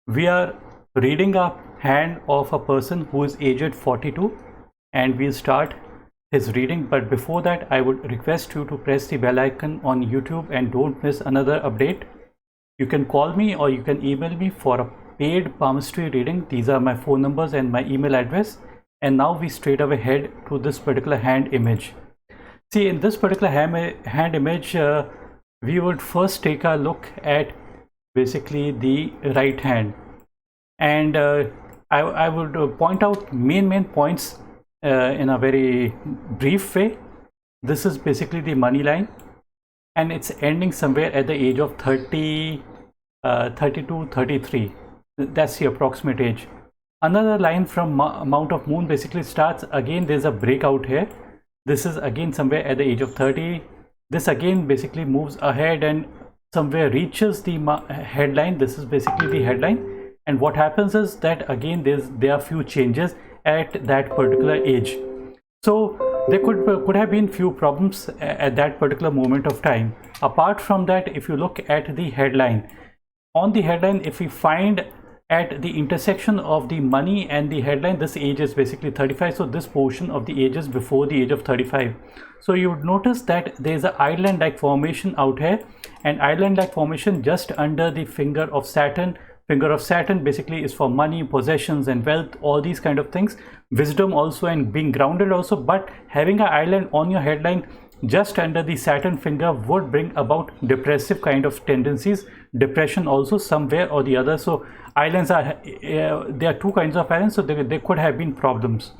We are reading a hand of a person who is aged 42, and we'll start his reading. But before that, I would request you to press the bell icon on YouTube and don't miss another update. You can call me or you can email me for a paid palmistry reading. These are my phone numbers and my email address. And now we straight away head to this particular hand image. See, in this particular hand image, we would first take a look at basically the right hand, and I would point out main points in a very brief way. This is basically the money line, and it's ending somewhere at the age of 30, 32, 33. That's the approximate age. Another line from amount of moon basically starts again. There's a breakout here. This is again somewhere at the age of 30. This again basically moves ahead and somewhere reaches the headline. This is basically the headline, and what happens is that again there are few changes at that particular age. So there could have been few problems at that particular moment of time. Apart from that, if you look at the headline, on the headline, if we find at the intersection of the money and the headline, this age is basically 35. So this portion of the age is before the age of 35. So you would notice that there is an island like formation out here, and island like formation just under the finger of Saturn. Finger of Saturn basically is for money, possessions and wealth, all these kind of things, wisdom also, and being grounded also. But having an island on your headline just under the Saturn finger would bring about depressive kind of tendencies, depression also somewhere or the other. So islands are there are two kinds of islands, so there could have been problems.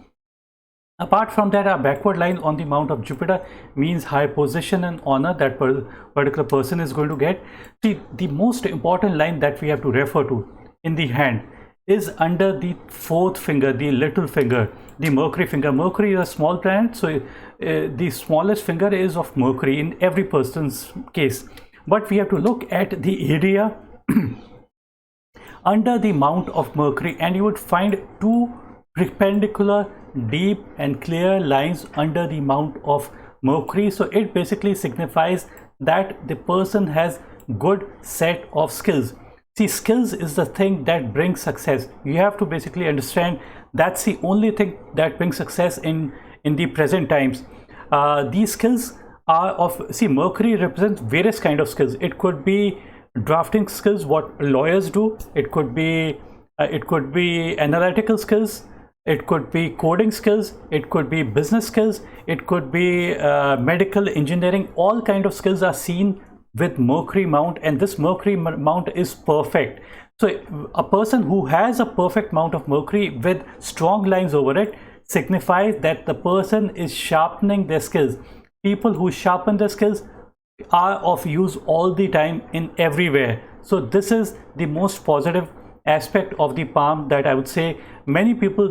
Apart from that, a backward line on the mount of Jupiter means high position and honor that particular person is going to get. See, the most important line that we have to refer to in the hand is under the fourth finger, the little finger, the Mercury finger. Mercury is a small planet, so the smallest finger is of Mercury in every person's case. But we have to look at the area under the mount of Mercury, and you would find two perpendicular, deep and clear lines under the mount of Mercury. So it basically signifies that the person has good set of skills. See, skills is the thing that brings success. You have to basically understand that's the only thing that brings success in the present times. These skills are of, see, Mercury represents various kind of skills. It could be drafting skills, what lawyers do. It could be analytical skills. It could be coding skills, it could be business skills, it could be medical engineering. All kind of skills are seen with Mercury mount, and this Mercury mount is perfect. So a person who has a perfect mount of Mercury with strong lines over it signifies that the person is sharpening their skills. People who sharpen their skills are of use all the time in everywhere. So this is the most positive aspect of the palm that I would say. Many people,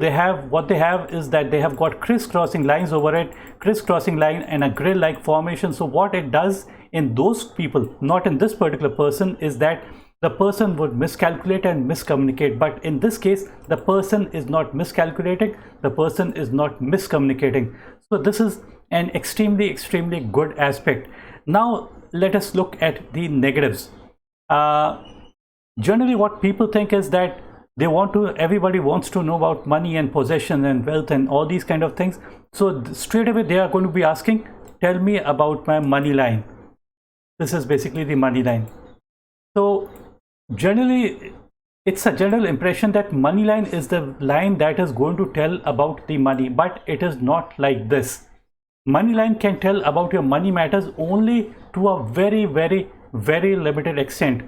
what they have is that they have got crisscrossing lines over it, crisscrossing line and a grill like formation. So what it does in those people, not in this particular person, is that the person would miscalculate and miscommunicate. But in this case, the person is not miscalculating, the person is not miscommunicating. So this is an extremely good aspect. Now let us look at the negatives. Generally what people think is that everybody wants to know about money and possession and wealth and all these kind of things. So straight away they are going to be asking, tell me about my money line. This is basically the money line. So generally it's a general impression that money line is the line that is going to tell about the money, but it is not like this. Money line can tell about your money matters only to a very limited extent.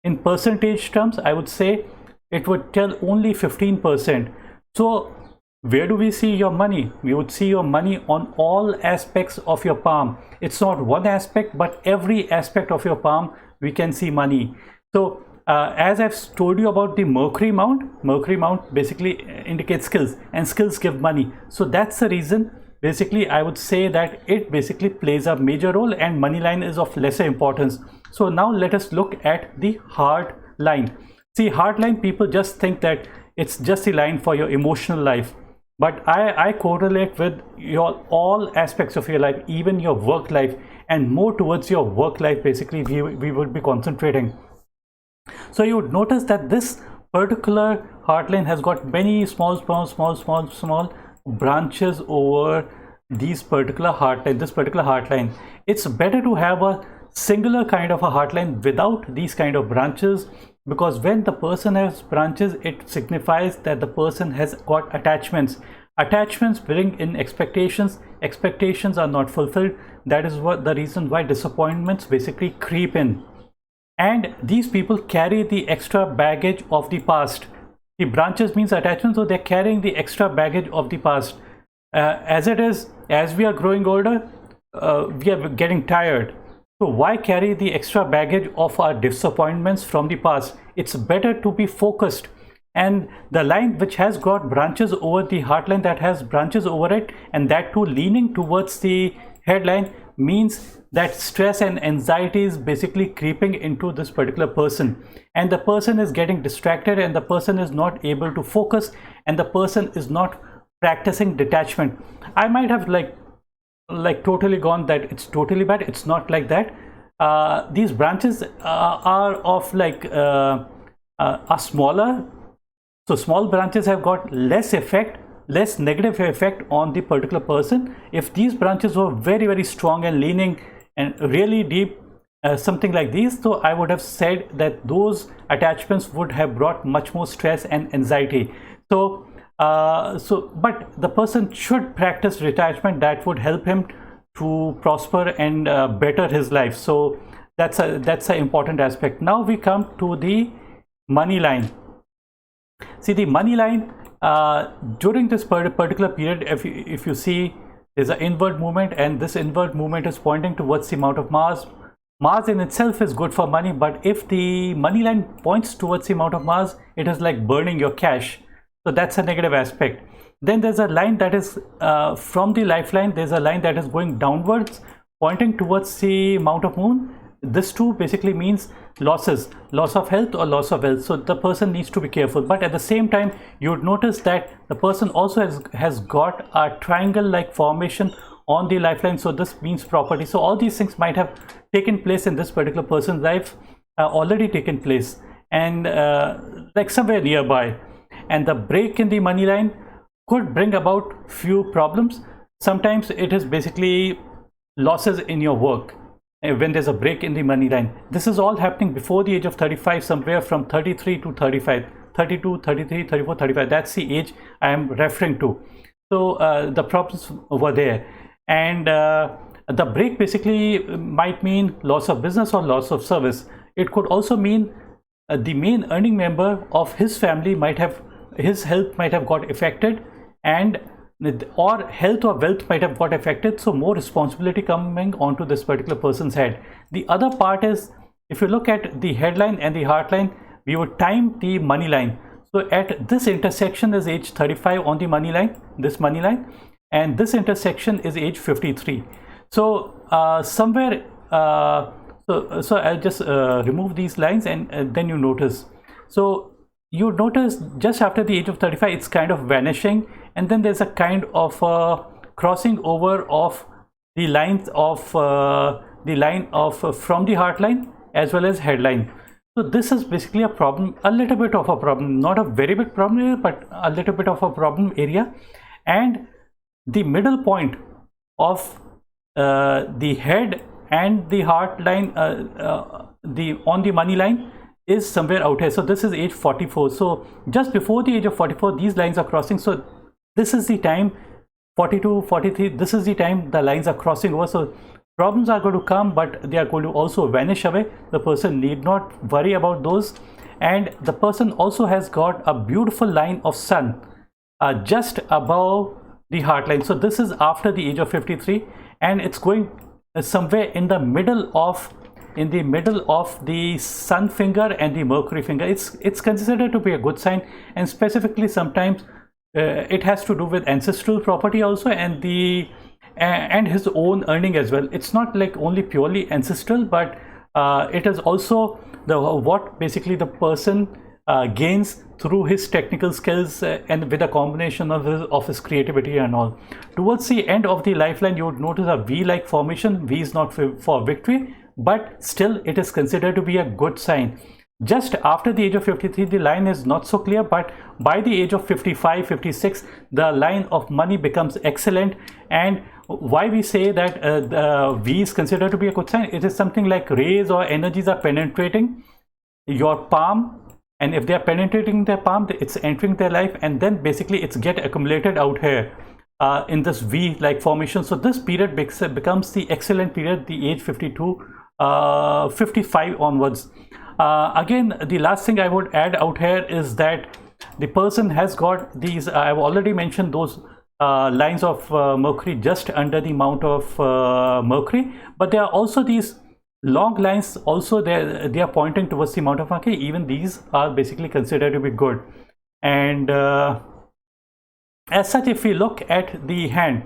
In percentage terms, I would say it would tell only 15%. So where do we see your money? We would see your money on all aspects of your palm. It's not one aspect, but every aspect of your palm we can see money. So as I've told you about the Mercury mount basically indicates skills, and skills give money. So that's the reason basically I would say that it basically plays a major role, and money line is of lesser importance. So now let us look at the heart line. See, heart line, people just think that it's just a line for your emotional life, but I correlate with your all aspects of your life, even your work life, and more towards your work life basically we would be concentrating. So you would notice that this particular heart line has got many small branches over these particular heart line, this particular heart line, it's better to have a singular kind of a heart line without these kind of branches, because when the person has branches, it signifies that the person has got attachments. Attachments bring in expectations. Expectations are not fulfilled. That is what the reason why disappointments basically creep in. And these people carry the extra baggage of the past. The branches means attachment, so they're carrying the extra baggage of the past. As it is, as we are growing older, we are getting tired. So why carry the extra baggage of our disappointments from the past? It's better to be focused. And the line which has got branches over the heart line, that has branches over it, and that too leaning towards the headline, means that stress and anxiety is basically creeping into this particular person, and the person is getting distracted, and the person is not able to focus, and the person is not practicing detachment. I might have like totally gone that it's totally bad. It's not like that. These branches are of are smaller. So small branches have got less effect, less negative effect on the particular person. If these branches were very strong and leaning and really deep, something like these, so I would have said that those attachments would have brought much more stress and anxiety. So but the person should practice detachment. That would help him to prosper and better his life. So that's an important aspect. Now we come to the money line. See, the money line during this particular period, if you see, there's an inward movement, and this inward movement is pointing towards the amount of Mars. Mars in itself is good for money, but if the money line points towards the amount of Mars, it is like burning your cash. So that's a negative aspect. Then there's a line that is from the lifeline, there's a line that is going downwards, pointing towards the amount of Moon. This too basically means losses, loss of health or loss of wealth. So the person needs to be careful. But at the same time, you would notice that the person also has got a triangle like formation on the lifeline. So this means property. So all these things might have taken place in this particular person's life, already taken place, and like somewhere nearby. And the break in the money line could bring about few problems. Sometimes it is basically losses in your work. When there's a break in the money line, this is all happening before the age of 35, somewhere from 33 to 35, 32, 33, 34, 35. That's the age I am referring to. So the problems were there, and the break basically might mean loss of business or loss of service. It could also mean the main earning member of his family might have, his health might have got affected, and or health or wealth might have got affected. So more responsibility coming onto this particular person's head. The other part is, if you look at the headline and the heart line, we would time the money line. So at this intersection is age 35 on the money line, this money line, and this intersection is age 53. So somewhere so I'll just remove these lines, and then you notice. So you notice just after the age of 35, it's kind of vanishing, and then there's a kind of crossing over of the lines of from the heart line as well as headline. So this is basically a problem, a little bit of a problem, not a very big problem area, but a little bit of a problem area. And the middle point of the head and the heart line, on the money line, is somewhere out here. So this is age 44. So just before the age of 44, these lines are crossing. So this is the time, 42, 43, this is the time the lines are crossing over. So problems are going to come, but they are going to also vanish away. The person need not worry about those. And the person also has got a beautiful line of sun just above the heart line. So this is after the age of 53, and it's going somewhere in the middle of the sun finger and the Mercury finger. It's considered to be a good sign, and specifically sometimes it has to do with ancestral property also, and his own earning as well. It's not like only purely ancestral, but it is also what basically the person gains through his technical skills, and with a combination of his creativity and all. Towards the end of the lifeline, you would notice a V-like formation. V is not for victory, but still it is considered to be a good sign. Just after the age of 53, the line is not so clear, but by the age of 55, 56, the line of money becomes excellent. And why we say that the V is considered to be a good sign, it is something like rays or energies are penetrating your palm, and if they are penetrating their palm, it's entering their life, and then basically it's get accumulated out here in this V like formation. So this period becomes the excellent period, the age 52, 55 onwards. Again, the last thing I would add out here is that the person has got these, I've already mentioned those lines of Mercury just under the mount of Mercury, but there are also these long lines also, they are pointing towards the mount of Mercury. Even these are basically considered to be good. And as such, if we look at the hand,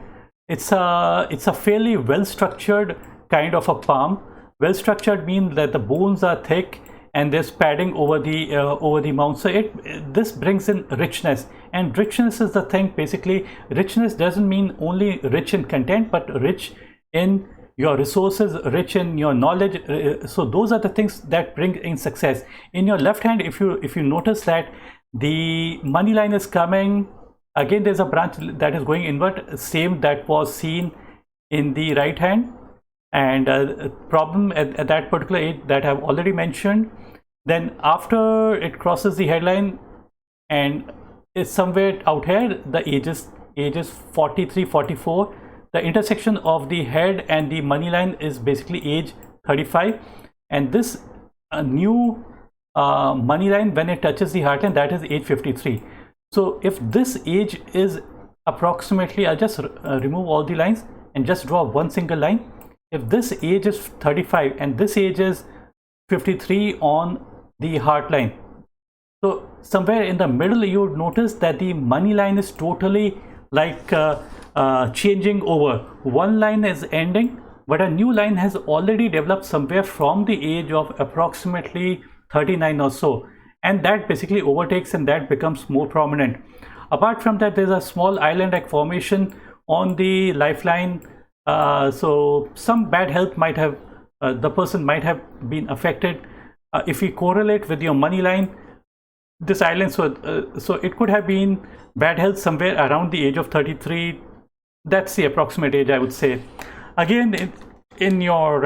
it's a fairly well structured kind of a palm. Well structured means that the bones are thick and there's padding over the mount. So this brings in richness, and richness is the thing. Basically, richness doesn't mean only rich in content, but rich in your resources, rich in your knowledge. So those are the things that bring in success. In your left hand, if you notice that the money line is coming, again there's a branch that is going inward, same that was seen in the right hand. And problem at that particular age that I've already mentioned. Then after it crosses the headline and is somewhere out here, the ages 43, 44, the intersection of the head and the money line is basically age 35, and this new money line, when it touches the heart line, that is age 53. So if this age is approximately, I'll just remove all the lines and just draw one single line. If this age is 35 and this age is 53 on the heart line, so somewhere in the middle you would notice that the money line is totally like changing over. One line is ending, but a new line has already developed somewhere from the age of approximately 39 or so, and that basically overtakes and that becomes more prominent. Apart from that, there's a small island-like formation on the lifeline. So some bad health might have, the person might have been affected. If we correlate with your money line, this island, so it could have been bad health somewhere around the age of 33. That's the approximate age, I would say. Again, in your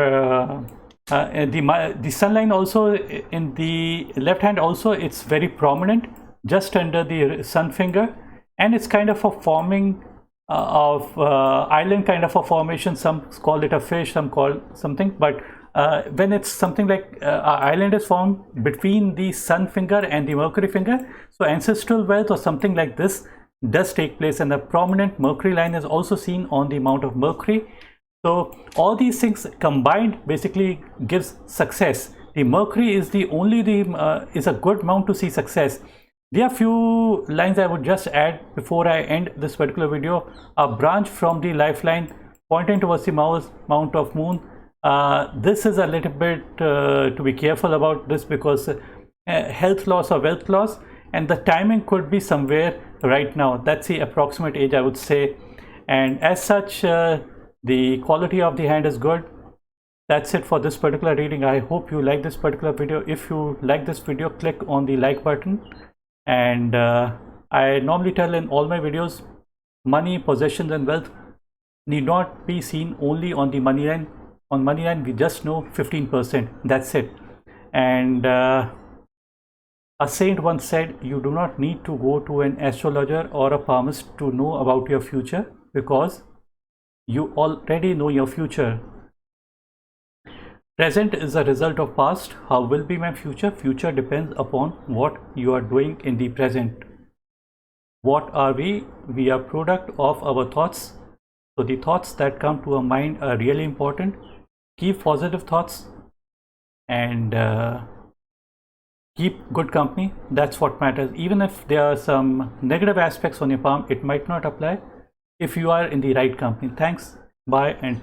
the sun line also in the left hand also, it's very prominent just under the sun finger, and it's kind of a forming of island kind of a formation. Some call it a fish, some call something, but when it's something like island is formed between the sun finger and the Mercury finger, so ancestral wealth or something like this does take place, and the prominent Mercury line is also seen on the mount of Mercury. So all these things combined basically gives success. The Mercury is the only is a good mount to see success. There are few lines I would just add before I end this particular video. A branch from the lifeline pointing towards the mount of moon. This is a little bit to be careful about this, because health loss or wealth loss, and the timing could be somewhere right now. That's the approximate age, I would say. And as such, the quality of the hand is good. That's it for this particular reading. I hope you like this particular video. If you like this video, click on the like button. And I normally tell in all my videos, money, possessions and wealth need not be seen only on the money line. On money line, we just know 15%. That's it. And a saint once said, you do not need to go to an astrologer or a palmist to know about your future, because you already know your future. Present is a result of past. How will be my future? Future depends upon what you are doing in the present. What are we? We are product of our thoughts. So the thoughts that come to our mind are really important. Keep positive thoughts and keep good company. That's what matters. Even if there are some negative aspects on your palm, it might not apply if you are in the right company. Thanks. Bye and take